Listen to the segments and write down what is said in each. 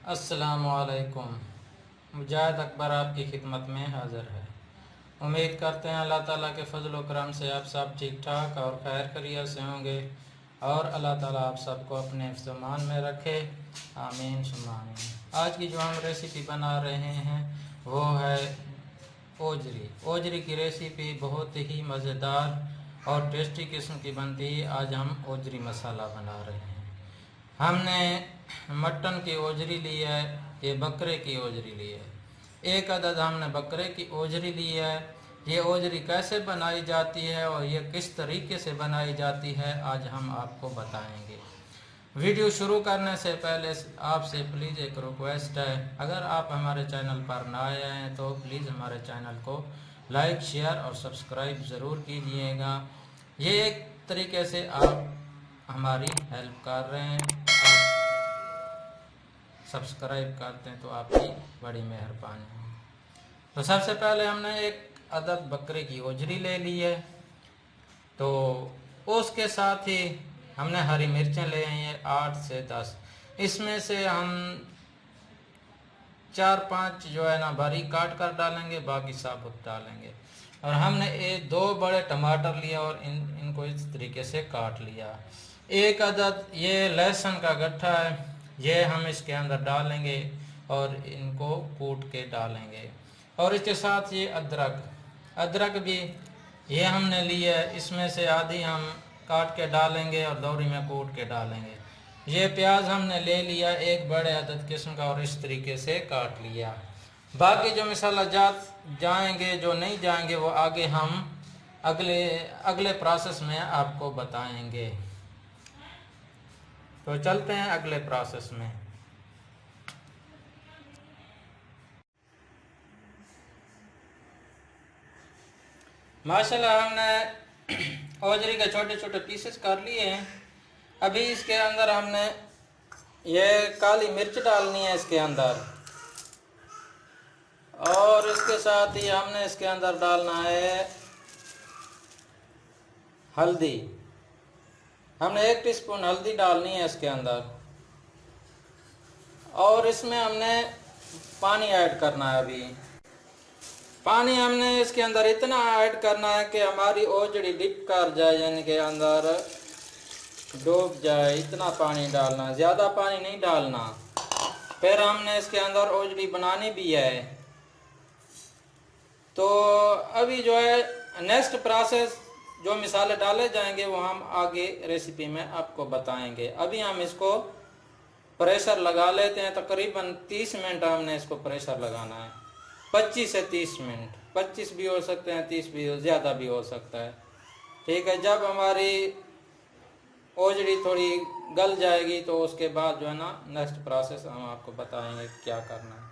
अस्सलामुअलैकुम। मुजाहिद अकबर आपकी खिदमत में हाज़िर है। उम्मीद करते हैं अल्लाह ताला के फजल व करम से आप सब ठीक ठाक और खैर खैरियत से होंगे और अल्लाह ताला आप सबको अपने हिफ्ज़-ओ-मान में रखे। आमीन सुम्मा आमीन। आज की जो हम रेसिपी बना रहे हैं वो है ओजरी। ओजरी की रेसिपी बहुत ही मज़ेदार और टेस्टी किस्म की बनती है। आज हम ओजरी मसाला बना रहे हैं। हमने मटन की ओजरी ली है, ये बकरे की ओजरी ली है। एक अदद हमने बकरे की ओजरी ली है। ये ओजरी कैसे बनाई जाती है और ये किस तरीके से बनाई जाती है आज हम आपको बताएंगे। वीडियो शुरू करने से पहले आपसे प्लीज़ एक रिक्वेस्ट है, अगर आप हमारे चैनल पर नए आए हैं तो प्लीज़ हमारे चैनल को लाइक शेयर और सब्सक्राइब ज़रूर कीजिएगा। ये एक तरीके से आप हमारी हेल्प कर रहे हैं। आप सब्सक्राइब करते हैं तो आपकी बड़ी मेहरबानी है। तो सबसे पहले हमने एक अदद बकरे की ओजरी ले ली है, तो उसके साथ ही हमने हरी मिर्चें ले आई हैं 8 से 10। इसमें से हम 4-5 जो है ना बारीक काट कर डालेंगे, बाकी साबुत डालेंगे। और हमने ये 2 बड़े टमाटर लिए और इनको इस तरीके से काट लिया। एक अदद ये लहसुन का गट्ठा है, ये हम इसके अंदर डालेंगे और इनको कूट के डालेंगे। और इसके साथ ये अदरक अदरक भी ये हमने लिया है, इसमें से आधी हम काट के डालेंगे और दौरी में कूट के डालेंगे। ये प्याज हमने ले लिया एक बड़े अदद किस्म का और इस तरीके से काट लिया। बाकी जो मसाला जात जाएंगे, जो नहीं जाएंगे वो आगे हम अगले अगले प्रोसेस में आपको बताएंगे। तो चलते हैं अगले प्रोसेस में। माशाल्लाह हमने ओजरी के छोटे छोटे पीसेस कर लिए हैं। अभी इसके अंदर हमने ये काली मिर्च डालनी है इसके अंदर, और इसके साथ ही हमने इसके अंदर डालना है हल्दी। हमने 1 टीस्पून हल्दी डालनी है इसके अंदर, और इसमें हमने पानी ऐड करना है। अभी पानी हमने इसके अंदर इतना ऐड करना है कि हमारी ओजड़ी डिप कर जाए, यानी कि अंदर डूब जाए, इतना पानी डालना, ज़्यादा पानी नहीं डालना। फिर हमने इसके अंदर ओजड़ी बनानी भी है। तो अभी जो है नेक्स्ट प्रोसेस, जो मिसाले डाले जाएंगे वो हम आगे रेसिपी में आपको बताएंगे। अभी हम इसको प्रेशर लगा लेते हैं। तकरीबन 30 मिनट हमने इसको प्रेशर लगाना है, 25 से 30 मिनट। 25 भी हो सकते हैं, 30 भी ज़्यादा भी हो सकता है। ठीक है, जब हमारी ओजड़ी थोड़ी गल जाएगी तो उसके बाद जो है ना नेक्स्ट प्रोसेस हम आपको बताएंगे क्या करना है।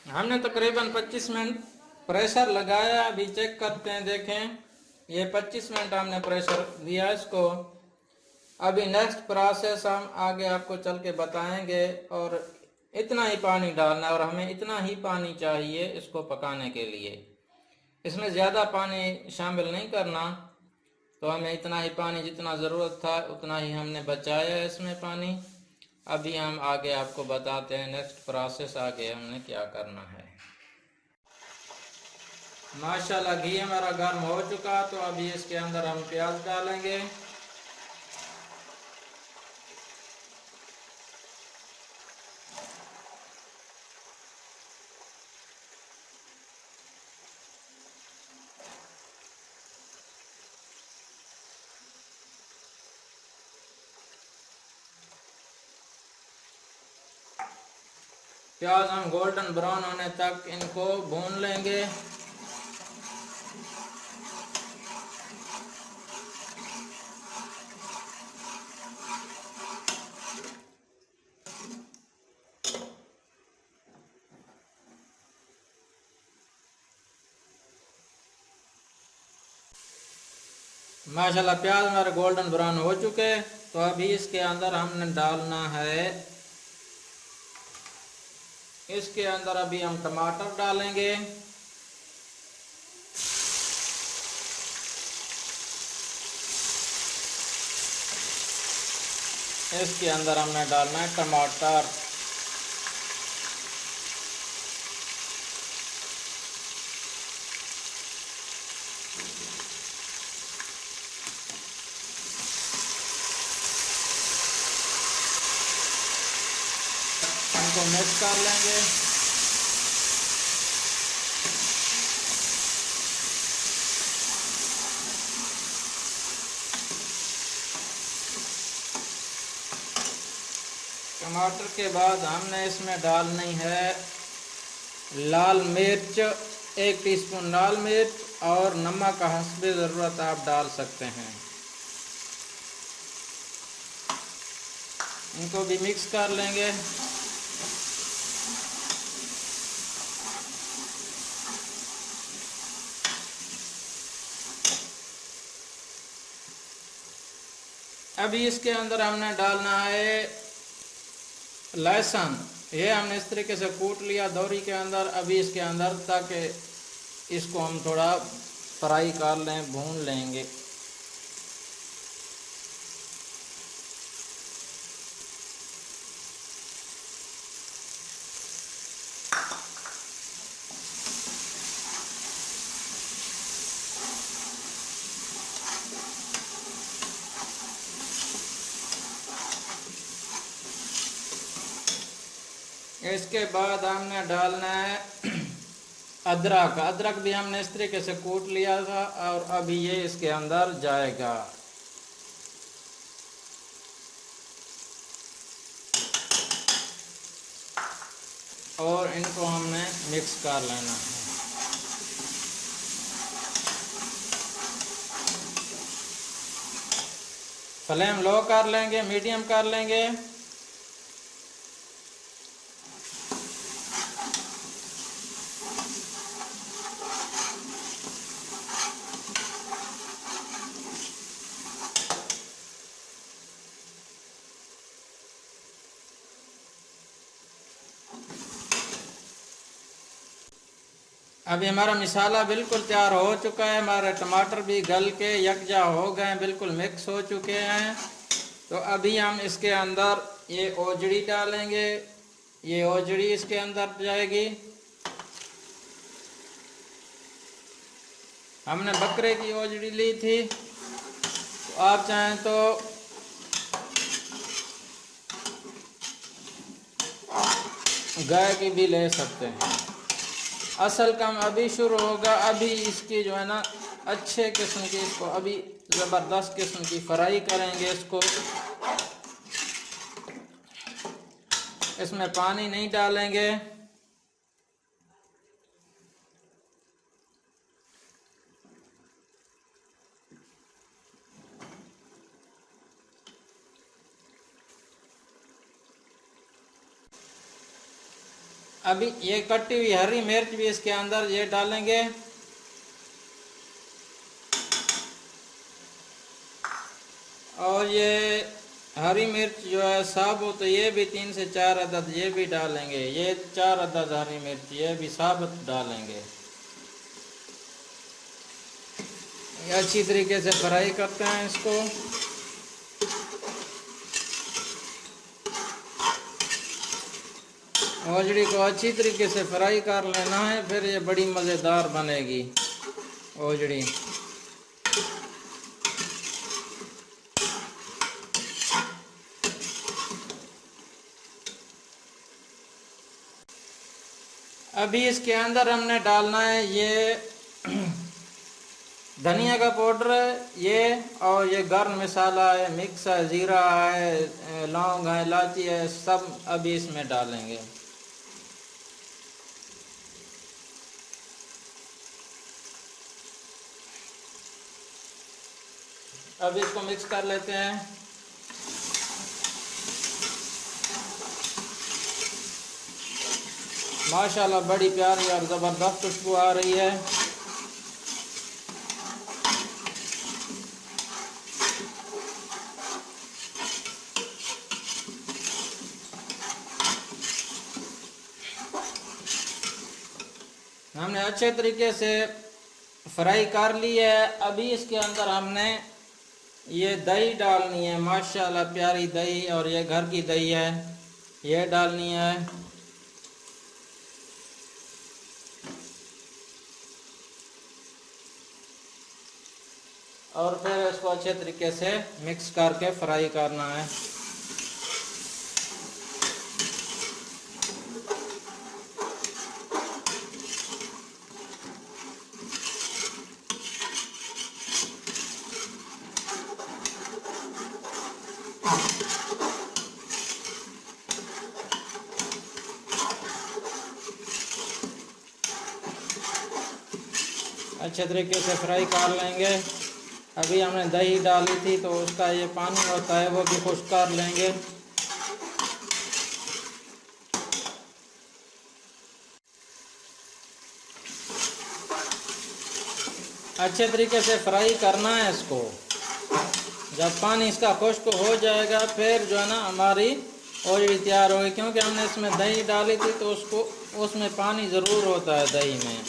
हमने तकरीबन 25 मिनट प्रेशर लगाया। अभी चेक करते हैं, देखें ये 25 मिनट हमने प्रेशर दिया इसको। अभी नेक्स्ट प्रोसेस हम आगे आपको चल के बताएंगे। और इतना ही पानी डालना है और हमें इतना ही पानी चाहिए इसको पकाने के लिए। इसमें ज़्यादा पानी शामिल नहीं करना। तो हमें इतना ही पानी, जितना ज़रूरत था उतना ही हमने बचाया है इसमें पानी। अभी हम आगे आपको बताते हैं नेक्स्ट प्रोसेस आगे हमने क्या करना है। माशाल्लाह घी हमारा गर्म हो चुका, तो अभी इसके अंदर हम प्याज डालेंगे। प्याज हम गोल्डन ब्राउन होने तक इनको भून लेंगे। माशाल्लाह प्याज हमारे गोल्डन ब्राउन हो चुके हैं। तो अभी इसके अंदर हमने डालना है, इसके अंदर अभी हम टमाटर डालेंगे। इसके अंदर हमने डालना है टमाटर। इनको मिक्स कर लेंगे। टमाटर के बाद हमने इसमें डालनी है लाल मिर्च, 1 टीस्पून लाल मिर्च, और नमक हस्बे ज़रूरत आप डाल सकते हैं। इनको भी मिक्स कर लेंगे। अभी इसके अंदर हमने डालना है लहसुन। ये हमने इस तरीके से कूट लिया दौरी के अंदर। अभी इसके अंदर, ताकि इसको हम थोड़ा फ्राई कर लें, भून लेंगे। इसके बाद हमने डालना है अदरक। अदरक भी हमने इस तरीके से कूट लिया था और अभी ये इसके अंदर जाएगा। और इनको हमने मिक्स कर लेना है। फ्लेम लो कर लेंगे, मीडियम कर लेंगे। अभी हमारा मसाला बिल्कुल तैयार हो चुका है। हमारे टमाटर भी गल के यकजा हो गए, बिल्कुल मिक्स हो चुके हैं। तो अभी हम इसके अंदर ये ओजड़ी डालेंगे। ये ओजड़ी इसके अंदर जाएगी। हमने बकरे की ओजड़ी ली थी, तो आप चाहें तो गाय की भी ले सकते हैं। असल काम अभी शुरू होगा। अभी इसकी जो है ना अच्छे किस्म की, इसको अभी ज़बरदस्त किस्म की फ्राई करेंगे। इसको इसमें पानी नहीं डालेंगे। अभी ये कटी हुई हरी मिर्च भी इसके अंदर ये डालेंगे। और ये हरी मिर्च जो है साबुत, तो ये भी 3 से 4 अदद ये भी डालेंगे। ये 4 अदद हरी मिर्च ये भी साबुत डालेंगे। ये अच्छी तरीके से फ्राई करते हैं इसको। ओजड़ी को अच्छी तरीके से फ्राई कर लेना है, फिर ये बड़ी मज़ेदार बनेगी ओजड़ी। अभी इसके अंदर हमने डालना है ये धनिया का पाउडर है ये, और ये गर्म मसाला है, मिक्स है, ज़ीरा है, लौंग है, इलायची है, सब अभी इसमें डालेंगे। अब इसको मिक्स कर लेते हैं। माशाल्लाह बड़ी प्यारी और ज़बरदस्त खुशबू आ रही है। हमने अच्छे तरीके से फ्राई कर ली है। अभी इसके अंदर हमने ये दही डालनी है, माशाल्लाह प्यारी दही, और ये घर की दही है, ये डालनी है। और फिर इसको अच्छे तरीके से मिक्स करके फ्राई करना है। अच्छे तरीके से फ्राई कर लेंगे। अभी हमने दही डाली थी तो उसका ये पानी होता है वो भी खुश्क कर लेंगे। अच्छे तरीके से फ्राई करना है इसको। जब पानी इसका खुश्क हो जाएगा फिर जो है ना हमारी ओजड़ी तैयार होगी, क्योंकि हमने इसमें दही डाली थी तो उसमें पानी ज़रूर होता है दही में।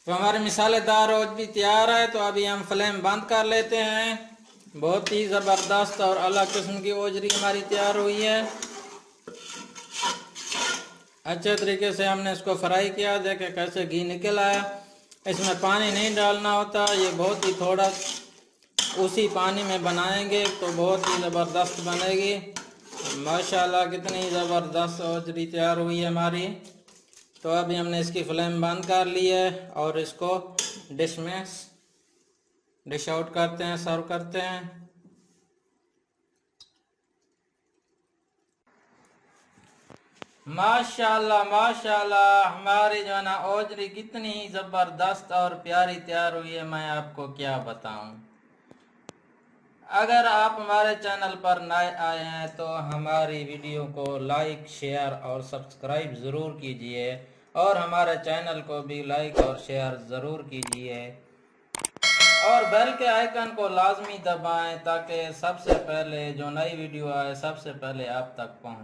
तो हमारे मिसालेदार ओजड़ी तैयार है। तो अभी हम फ्लेम बंद कर लेते हैं। बहुत ही ज़बरदस्त और अलग किस्म की ओजड़ी हमारी तैयार हुई है। अच्छे तरीके से हमने इसको फ्राई किया, देखे कैसे घी निकल आया। इसमें पानी नहीं डालना होता, ये बहुत ही थोड़ा उसी पानी में बनाएंगे तो बहुत ही ज़बरदस्त बनेगी। माशाल्लाह कितनी ज़बरदस्त ओजड़ी तैयार हुई है हमारी। तो अभी हमने इसकी फ्लेम बंद कर ली है और इसको डिश में डिश आउट करते हैं, सर्व करते हैं। माशाल्लाह माशाल्लाह हमारी जो है ना ओजड़ी कितनी ज़बरदस्त और प्यारी तैयार हुई है, मैं आपको क्या बताऊं। अगर आप हमारे चैनल पर नए आए हैं तो हमारी वीडियो को लाइक, शेयर और सब्सक्राइब ज़रूर कीजिए, और हमारे चैनल को भी लाइक और शेयर ज़रूर कीजिए, और बेल के आइकन को लाजमी दबाएं ताकि सबसे पहले जो नई वीडियो आए सबसे पहले आप तक पहुंचे।